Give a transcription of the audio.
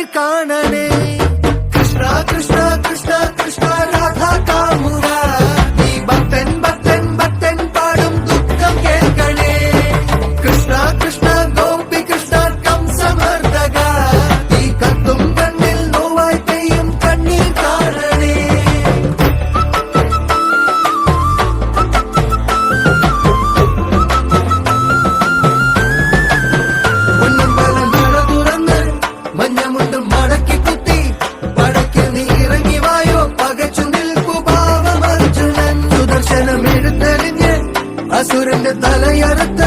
கண்ணீர் காணனே கிருஷ்ணா கிருஷ்ணா கிருஷ்ணா கிருஷ்ணா ராதா காமுகா நீ பக்தன் பக்தன் பக்தன் பாடும் துக்கம் கேட்கணே கிருஷ்ணா கிருஷ்ணா கோபி கிருஷ்ணா கம் சமர்தகா நீ கத்தும் கண்ணில் நோவாய் பெய்யும் கண்ணீர் காணனே മഞ്ഞമുണ്ട് മടക്കി കുത്തി പടക്കിൽ നീ ഇറങ്ങി വായോ പകച്ചു നിൽക്കു പാവം അർജുനൻ സുദർശനം എടുത്തെറിഞ്ഞ് അസുരന്റെ തലയറുത്ത്